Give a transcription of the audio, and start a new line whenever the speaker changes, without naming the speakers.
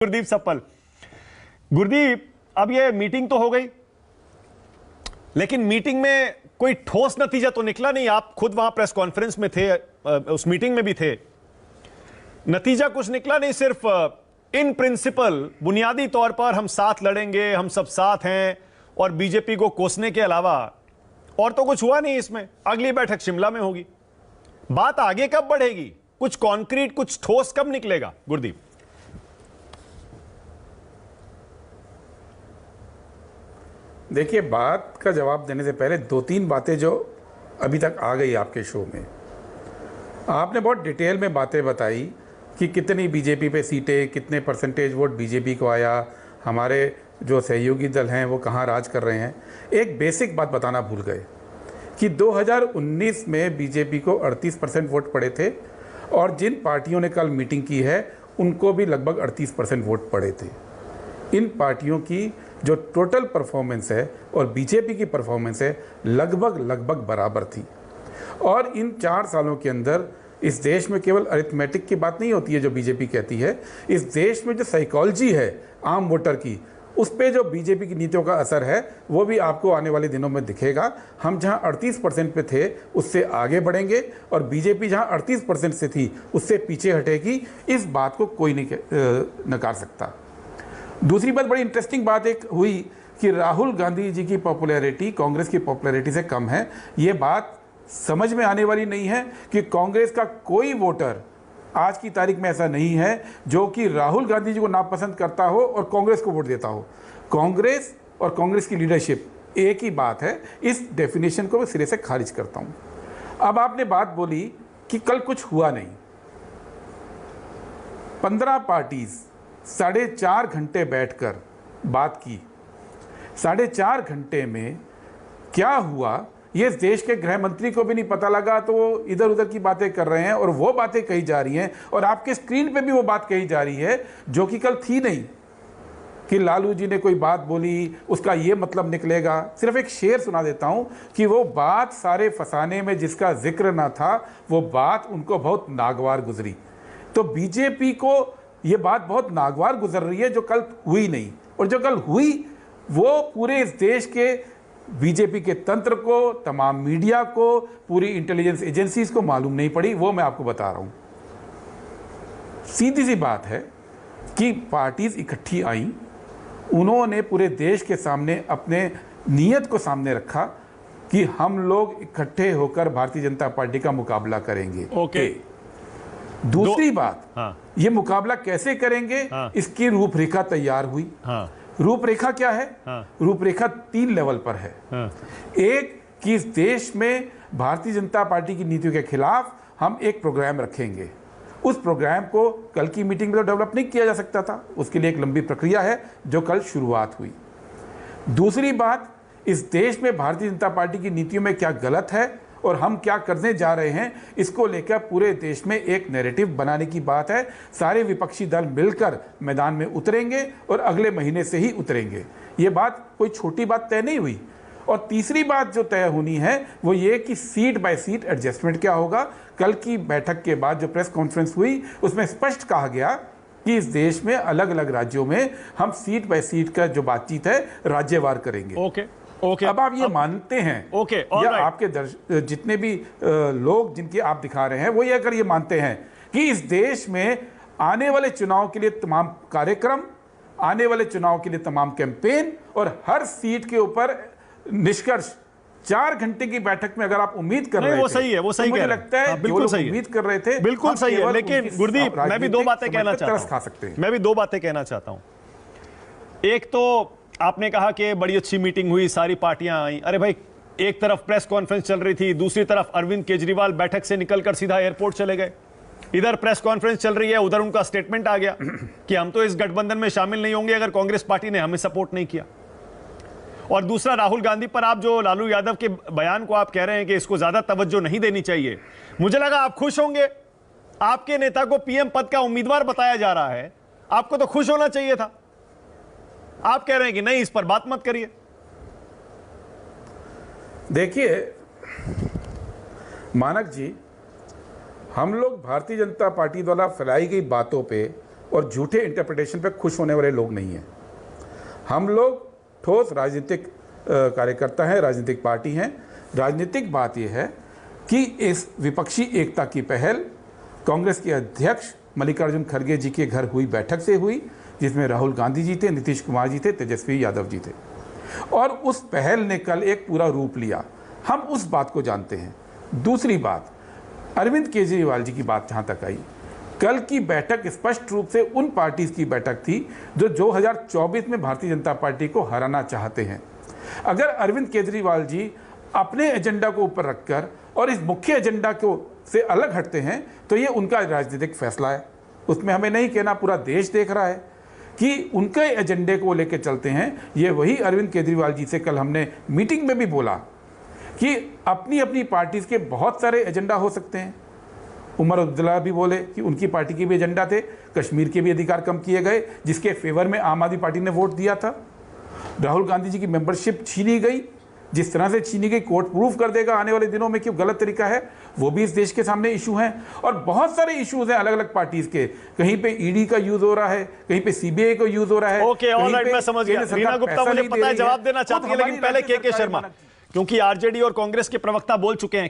Gurdeep supple. Gurdeep, अब ये meeting तो हो गई, लेकिन मीटिंग में कोई ठोस नतीजा तो निकला नहीं। आप खुद वहां प्रेस कॉन्फ्रेंस में थे, उस मीटिंग में भी थे। नतीजा कुछ निकला नहीं, सिर्फ इन प्रिंसिपल बुनियादी तौर पर हम साथ लड़ेंगे, हम सब साथ हैं, और बीजेपी को कोसने के अलावा और तो कुछ हुआ नहीं इसमें। अगली बैठक शिमला में होगी। बात आगे कब बढ़ेगी? कुछ कॉन्क्रीट, कुछ ठोस कब निकलेगा? गुरदीप,
देखिए, बात का जवाब देने से पहले दो तीन बातें जो अभी तक आ गई आपके शो में। आपने बहुत डिटेल में बातें बताई कि कितनी बीजेपी पे सीटें, कितने परसेंटेज वोट बीजेपी को आया, हमारे जो सहयोगी दल हैं वो कहाँ राज कर रहे हैं। एक बेसिक बात बताना भूल गए कि 2019 में बीजेपी को 38% वोट पड़े थे, और जिन पार्टियों ने कल मीटिंग की है उनको भी लगभग 38% वोट पड़े थे। इन पार्टियों की जो टोटल परफॉर्मेंस है और बीजेपी की परफॉर्मेंस है लगभग बराबर थी। और इन 4 सालों के अंदर इस देश में केवल अरिथमेटिक की बात नहीं होती है जो बीजेपी कहती है, इस देश में जो साइकोलॉजी है आम वोटर की, उस पे जो बीजेपी की नीतियों का असर है वो भी आपको आने वाले दिनों में दिखेगा। हम जहां 38% पे थे उससे आगे बढ़ेंगे, और बीजेपी जहां 38% से थी उससे पीछे हटेगी। इस बात को कोई नहीं नकार सकता। दूसरी बात, बड़ी इंटरेस्टिंग बात एक हुई कि राहुल गांधी जी की पॉपुलैरिटी कांग्रेस की पॉपुलैरिटी से कम है। ये बात समझ में आने वाली नहीं है कि कांग्रेस का कोई वोटर आज की तारीख में ऐसा नहीं है जो कि राहुल गांधी जी को नापसंद करता हो और कांग्रेस को वोट देता हो। कांग्रेस और कांग्रेस की लीडरशिप एक ही बात है। इस डेफिनेशन को मैं सिरे से खारिज करता हूं। अब आपने बात बोली कि कल कुछ हुआ नहीं। 15 पार्टीज 4.5 घंटे बैठकर बात की। 4.5 घंटे में क्या हुआ ये इस देश के गृह मंत्री को भी नहीं पता लगा, तो वो इधर उधर की बातें कर रहे हैं, और वो बातें कही जा रही हैं, और आपके स्क्रीन पे भी वो बात कही जा रही है जो कि कल थी नहीं। कि लालू जी ने कोई बात बोली उसका ये मतलब निकलेगा। सिर्फ एक शेर सुना देता हूं कि वो बात सारे फसाने में जिसका जिक्र ना था, वो बात उनको बहुत नागवार गुजरी। तो बीजेपी को ये बात बहुत नागवार गुजर रही है जो कल हुई नहीं, और जो कल हुई वो पूरे इस देश के बीजेपी के तंत्र को, तमाम मीडिया को, पूरी इंटेलिजेंस एजेंसीज को मालूम नहीं पड़ी। वो मैं आपको बता रहा हूं। सीधी सी बात है कि पार्टीज इकट्ठी आई, उन्होंने पूरे देश के सामने अपने नीयत को सामने रखा कि हम लोग इकट्ठे होकर भारतीय जनता पार्टी का मुकाबला करेंगे।
ओके।
दूसरी बात,
हाँ।
ये मुकाबला कैसे करेंगे,
हाँ।
इसकी रूपरेखा तैयार हुई।
हाँ।
रूपरेखा क्या है?
हाँ।
रूपरेखा 3 लेवल पर है।
हाँ।
एक कि इस देश में भारतीय जनता पार्टी की नीतियों के खिलाफ हम एक प्रोग्राम रखेंगे। उस प्रोग्राम को कल की मीटिंग में तो डेवलप नहीं किया जा सकता था, उसके लिए एक लंबी प्रक्रिया है जो कल शुरुआत हुई। दूसरी बात, इस देश में भारतीय जनता पार्टी की नीतियों में क्या गलत है और हम क्या करने जा रहे हैं, इसको लेकर पूरे देश में एक नैरेटिव बनाने की बात है। सारे विपक्षी दल मिलकर मैदान में उतरेंगे और अगले महीने से ही उतरेंगे। ये बात कोई छोटी बात तय नहीं हुई। और तीसरी बात जो तय होनी है वो ये कि सीट बाय सीट एडजस्टमेंट क्या होगा। कल की बैठक के बाद जो प्रेस कॉन्फ्रेंस हुई उसमें स्पष्ट कहा गया कि इस देश में अलग अलग राज्यों में हम सीट बाय सीट का जो बातचीत है राज्यवार करेंगे।
ओके।
अब आप ये मानते हैं, या आपके जितने भी लोग जिनके आप दिखा रहे हैं वो ये अगर ये मानते हैं कि इस देश में आने वाले चुनाव के लिए तमाम कार्यक्रम, आने वाले चुनाव के लिए तमाम कैंपेन और हर सीट के ऊपर निष्कर्ष 4 घंटे की बैठक में अगर आप उम्मीद कर रहे थे,
वो सही है, वो सही
तो मुझे लगता है
बिल्कुल सही है,
उम्मीद कर रहे थे
बिल्कुल सही है। लेकिन गुरदीप, मैं भी 2 बातें कहना चाहता हूं। एक तो आपने कहा कि बड़ी अच्छी मीटिंग हुई, सारी पार्टियां आई। अरे भाई, एक तरफ प्रेस कॉन्फ्रेंस चल रही थी, दूसरी तरफ अरविंद केजरीवाल बैठक से निकलकर सीधा एयरपोर्ट चले गए। इधर प्रेस कॉन्फ्रेंस चल रही है, उधर उनका स्टेटमेंट आ गया कि हम तो इस गठबंधन में शामिल नहीं होंगे अगर कांग्रेस पार्टी ने हमें सपोर्ट नहीं किया। और दूसरा, राहुल गांधी पर आप जो लालू यादव के बयान को आप कह रहे हैं कि इसको ज्यादा तवज्जो नहीं देनी चाहिए, मुझे लगा आप खुश होंगे। आपके नेता को पीएम पद का उम्मीदवार बताया जा रहा है, आपको तो खुश होना चाहिए था। आप कह रहे हैं कि नहीं, इस पर बात मत करिए।
देखिए मानक जी, हम लोग भारतीय जनता पार्टी द्वारा फैलाई गई बातों पे और झूठे इंटरप्रिटेशन पे खुश होने वाले लोग नहीं हैं। हम लोग ठोस राजनीतिक कार्यकर्ता हैं, राजनीतिक पार्टी हैं। राजनीतिक बात यह है कि इस विपक्षी एकता की पहल कांग्रेस के अध्यक्ष मल्लिकार्जुन खड़गे जी के घर हुई बैठक से हुई, जिसमें राहुल गांधी जी थे, नीतीश कुमार जी थे, तेजस्वी यादव जी थे, और उस पहल ने कल एक पूरा रूप लिया। हम उस बात को जानते हैं। दूसरी बात, अरविंद केजरीवाल जी की बात जहाँ तक आई, कल की बैठक स्पष्ट रूप से उन पार्टीज की बैठक थी जो 2024 में भारतीय जनता पार्टी को हराना चाहते हैं। अगर अरविंद केजरीवाल जी अपने एजेंडा को ऊपर रखकर और इस मुख्य एजेंडा को से अलग हटते हैं तो ये उनका राजनीतिक फैसला है। उसमें हमें नहीं कहना, पूरा देश देख रहा है कि उनके एजेंडे को लेकर चलते हैं। ये वही अरविंद केजरीवाल जी से कल हमने मीटिंग में भी बोला कि अपनी अपनी पार्टीज के बहुत सारे एजेंडा हो सकते हैं। उमर अब्दुल्ला भी बोले कि उनकी पार्टी के भी एजेंडा थे, कश्मीर के भी अधिकार कम किए गए जिसके फेवर में आम आदमी पार्टी ने वोट दिया था। राहुल गांधी जी की मेंबरशिप छीनी गई, जिस तरह से छीनी गई कोर्ट प्रूफ कर देगा आने वाले दिनों में कि गलत तरीका है, वो भी इस देश के सामने इशू हैं। और बहुत सारे इश्यूज हैं अलग अलग पार्टीज के, कहीं पे ईडी का यूज हो रहा है, कहीं पे सीबीआई का यूज हो रहा है।
ओके, ऑलराइट, मैं समझ गया। रीना गुप्ता मुझे पता है जवाब देना चाहती है, लेकिन पहले के शर्मा, क्योंकि आरजेडी और कांग्रेस के प्रवक्ता बोल चुके हैं